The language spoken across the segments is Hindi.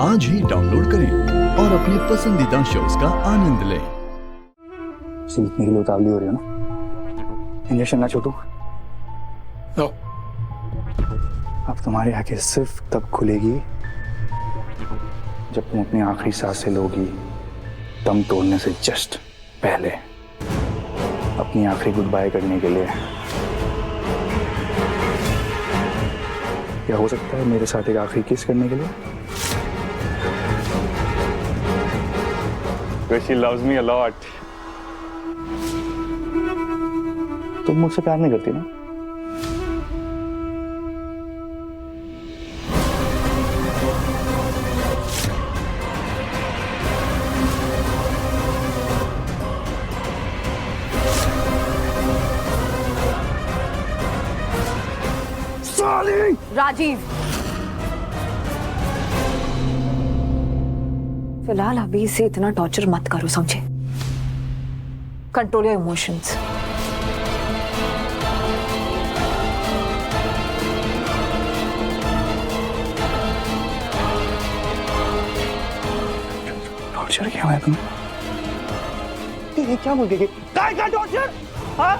आज ही डाउनलोड करें और अपने पसंदीदा शोज का आनंद लें। सीखने के लिए उतावली हो रही हो ना? इंजेक्शन ना छोटू। नो। अब तुम्हारी आंखें सिर्फ तब खुलेगी जब तुम अपनी आखिरी सांसें लोगी, दम तोड़ने से जस्ट पहले, अपनी आखिरी गुड बाय करने के लिए। क्या हो सकता है मेरे साथ एक आखिरी किस करने के लिए? Because she loves me a lot. तुम मुझसे प्यार नहीं करती ना? राजीव, फिलहाल अभी इसे इतना टॉर्चर मत करो, समझे? Control your emotions. टॉर्चर क्या है तुम? ये क्या बोल गई? काय का टॉर्चर? हाँ?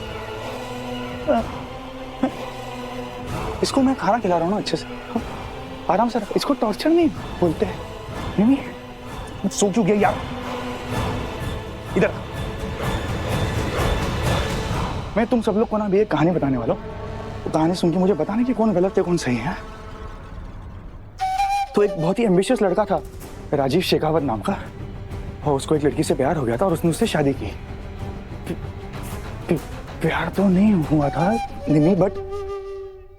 इसको मैं खाना खिला रहा हूँ ना अच्छे से, हाँ? आराम से। इसको टॉर्चर नहीं बोलते हैं। नहीं, सो क्यों गया यार? इधर मैं तुम सब लोग को ना भी एक कहानी बताने वाला हूँ। कहानी सुन के मुझे बताने की कौन गलत है कौन सही है। तो एक बहुत ही एम्बिशियस लड़का था, राजीव शेखावत नाम का, और उसको एक लड़की से प्यार हो गया था और उसने उससे शादी की। प्यार तो नहीं हुआ था निमी, बट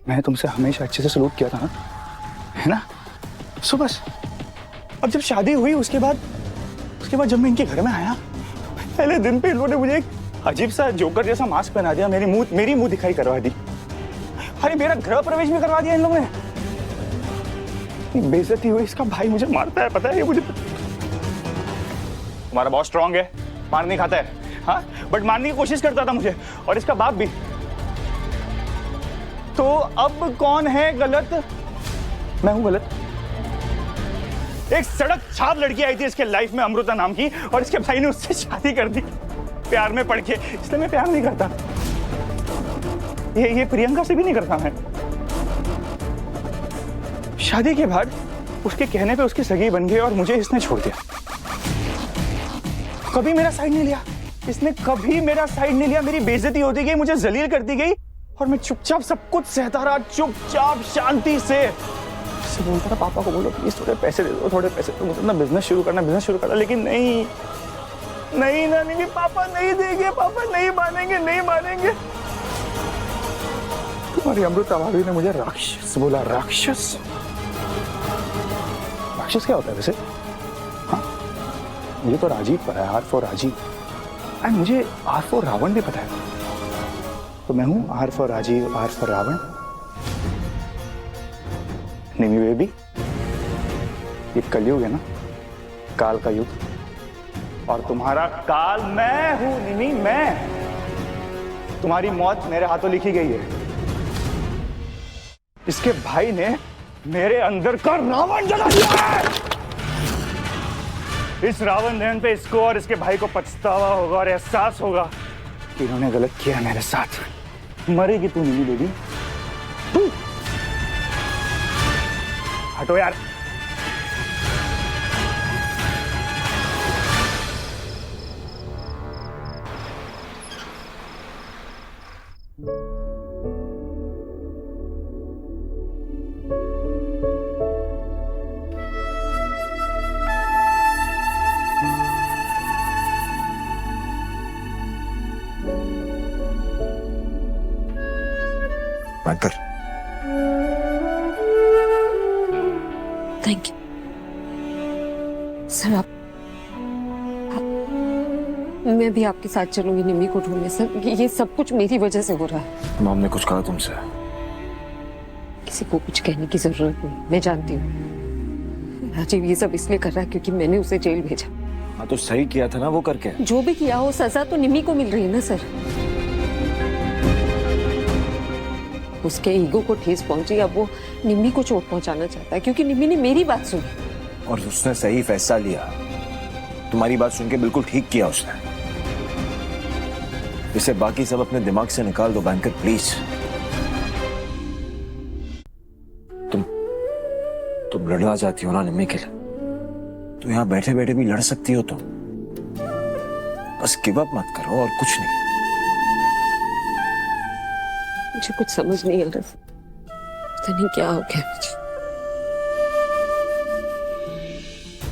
मैंने तुमसे हमेशा अच्छे से सलूट किया था ना, है ना? सो बस अब जब शादी हुई उसके बाद जब मैं इनके घर में आया, पहले दिन पे इन लोगों ने मुझे एक अजीब सा जोकर जैसा मास्क पहना दिया, मेरी मुंह दिखाई करवा दी। अरे मेरा गृह प्रवेश भी करवा दिया इन लोगों ने। बेइज्जती हुई। इसका भाई मुझे मारता है, पता है ये मुझे। तुम्हारा बहुत स्ट्रांग है, मार नहीं खाता है, हाँ? बट मारने की कोशिश करता था मुझे, और इसका बाप भी। तो अब कौन है गलत? मैं हूं गलत। एक सड़क छाप लड़की आई थी इसके लाइफ में, अमृता नाम की, और इसके भाई ने उससे शादी कर दी प्यार में पड़ के। इसलिए मैं प्यार नहीं करता। ये प्रियंका से भी नहीं करता मैं। शादी के बाद उसके कहने पे उसकी सगी बन गई और मुझे इसने छोड़ दिया। कभी मेरा साइड नहीं लिया इसने, कभी मेरा साइड नहीं लिया। मेरी बेइज्जती होती गई, मुझे जलील करती गई, और मैं चुपचाप सब कुछ सहता रहा, चुपचाप शांति से। बोलता था पापा को बोलो प्लीज थोड़े पैसे दे दो, थोड़े पैसे तो मतलब बिजनेस शुरू करना। लेकिन नहीं नहीं, पापा नहीं देंगे, पापा नहीं मानेंगे। तुम्हारी अमृता भाभी ने मुझे राक्षस बोला। राक्षस क्या होता है वैसे? हाँ, मुझे तो राजीव पता है, आर फॉर राजीव, एंड मुझे आर फॉर रावण भी पता है। तो मैं हूं R for Rajeev, R for Ravan. Nimi baby, ये कलयुग है ना, काल का युग, और तुम्हारा काल मैं हूं निमी, मैं। तुम्हारी मौत मेरे हाथों लिखी गई है। इसके भाई ने मेरे अंदर का रावण जला दिया है। इस रावण दहन पे इसको और इसके भाई को पछतावा होगा और एहसास होगा कि इन्होंने गलत किया मेरे साथ। मरेगी तू निमी बेबी, तू। हटो यार। बात कर। Thank you sir. मैं भी आपके साथ चलूंगी निमी को ढूंढने सर। ये सब कुछ मेरी वजह से हो रहा है। मॉम ने कुछ कहा तुमसे? किसी को कुछ कहने की जरूरत नहीं, मैं जानती हूँ। राजीव ये सब इसलिए कर रहा है क्योंकि मैंने उसे जेल भेजा। हाँ तो सही किया था ना वो करके। जो भी किया हो सजा तो निमी को मिल रही है ना सर। उसके ईगो को ठेस पहुंची, अब वो निमी को चोट पहुंचाना चाहता है क्योंकि निमी ने मेरी बात सुनी। और उसने सही फैसला लिया। तुम्हारी बात सुन के बिल्कुल ठीक किया उसने। इसे बाकी सब अपने दिमाग से निकाल दो बैंकर, प्लीज। तुम लड़ना चाहती हो ना निम्मी के लिए, तो यहां बैठे बैठे भी लड़ सकती हो तुम। बस गिव अप मत करो और कुछ नहीं। मुझे कुछ समझ नहीं आ रहा, पता नहीं क्या हो गया मुझे।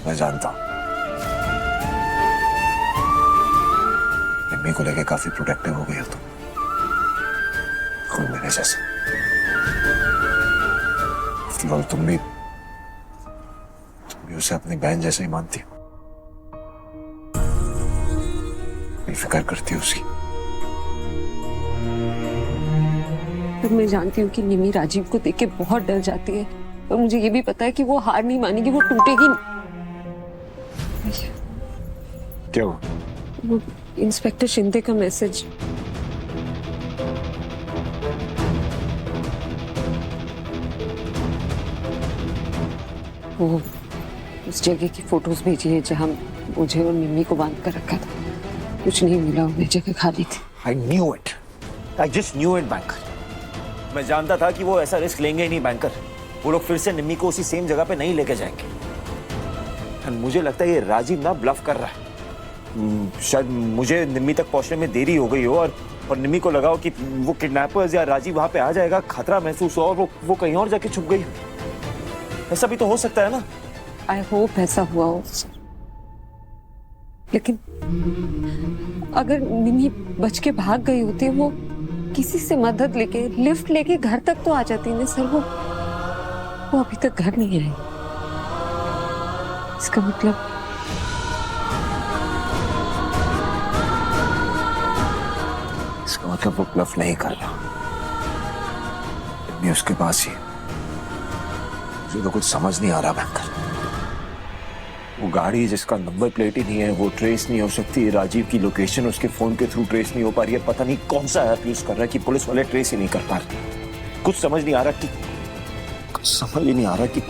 मैं जानता हूं निम्मी को लेके काफी प्रोटेक्टिव हो गई हो तुम मेरे जैसे। फिलहाल तुम भी उसे अपनी बहन जैसे ही मानती हो, फिक्र करती हो उसकी। पर मैं जानती हूँ कि निमी राजीव को देख के बहुत डर जाती है, और मुझे ये भी पता है कि वो हार नहीं मानेगी, वो टूटेगी नहीं। क्या हुआ? वो इंस्पेक्टर शिंदे का मैसेज। वो उस जगह की फोटोज भेजी है जहां मुझे और निम्मी को बांध कर रखा था। कुछ नहीं मिला, वो जगह खाली थी। I knew it. I just knew it, banker. मैं जानता था कि वो ऐसा रिस्क लेंगे ही नहीं बैंकर। वो लोग फिर से निम्मी को उसी सेम जगह पे नहीं लेके जाएंगे। और मुझे लगता है ये राजीव ना ब्लफ कर रहा है। शायद मुझे निम्मी तक पहुंचने में देरी हो गई हो, और निम्मी को लगा हो कि वो किडनैपर्स या राजीव वहां पे आ जाएगा, खतरा महसूस हो, और वो कहीं और जाके छुप गई हो। ऐसा भी तो हो सकता है ना। आई होप ऐसा हुआ हो, लेकिन अगर निमी बच के भाग गई होती, वो किसी से मदद लेके लिफ्ट लेके घर तक तो आ जाती ना सर। वो अभी तक घर नहीं आई। इसका मतलब वो ब्लफ नहीं कर रहा। निम्मी उसके पास ही। मुझे तो कुछ समझ नहीं आ रहा बैंकर। वो गाड़ी जिसका नंबर प्लेट ही नहीं है, वो ट्रेस नहीं हो सकती। राजीव की लोकेशन उसके फोन के थ्रू ट्रेस नहीं हो पा रही है। पता नहीं कौन सा ऐप यूज कर रहा है कि पुलिस वाले ट्रेस ही नहीं कर पा रहे। कुछ समझ नहीं आ रहा कि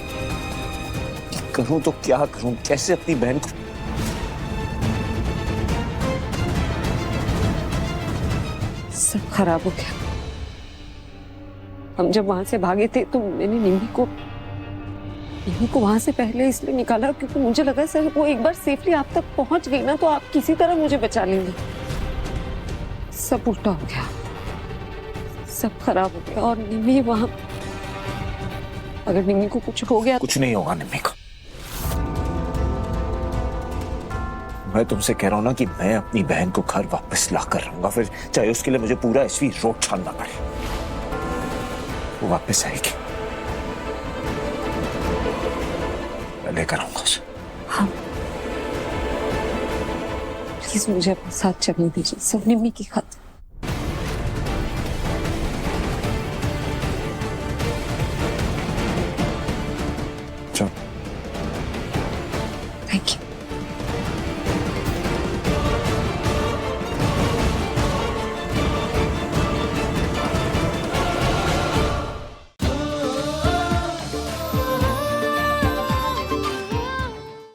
करूं तो क्या करूं, कैसे अपनी बहन को। सब खराब हो गया। हम जब वहां से भागे थे तो मैंने निम्मी को वहां से पहले इसलिए निकाला क्योंकि मुझे लगा सर वो एक बार सेफली आप तक पहुंच गई ना तो आप किसी तरह मुझे बचा लेंगे। सब उल्टा हो गया, सब खराब हो गया। और निम्मी वहां, अगर निम्मी को कुछ हो गया। कुछ नहीं होगा निम्मी को। मैं तुमसे कह रहा हूं ना कि मैं अपनी बहन को घर वापस ला कर रहूंगा, फिर चाहे उसके लिए मुझे पूरा एसवी रोड छानना पड़े। वो वापस आएगी, मैं लेकर आऊंगा उसे। हाँ, प्लीज मुझे अपने साथ चलने दीजिए, सब निम्मी की खातिर।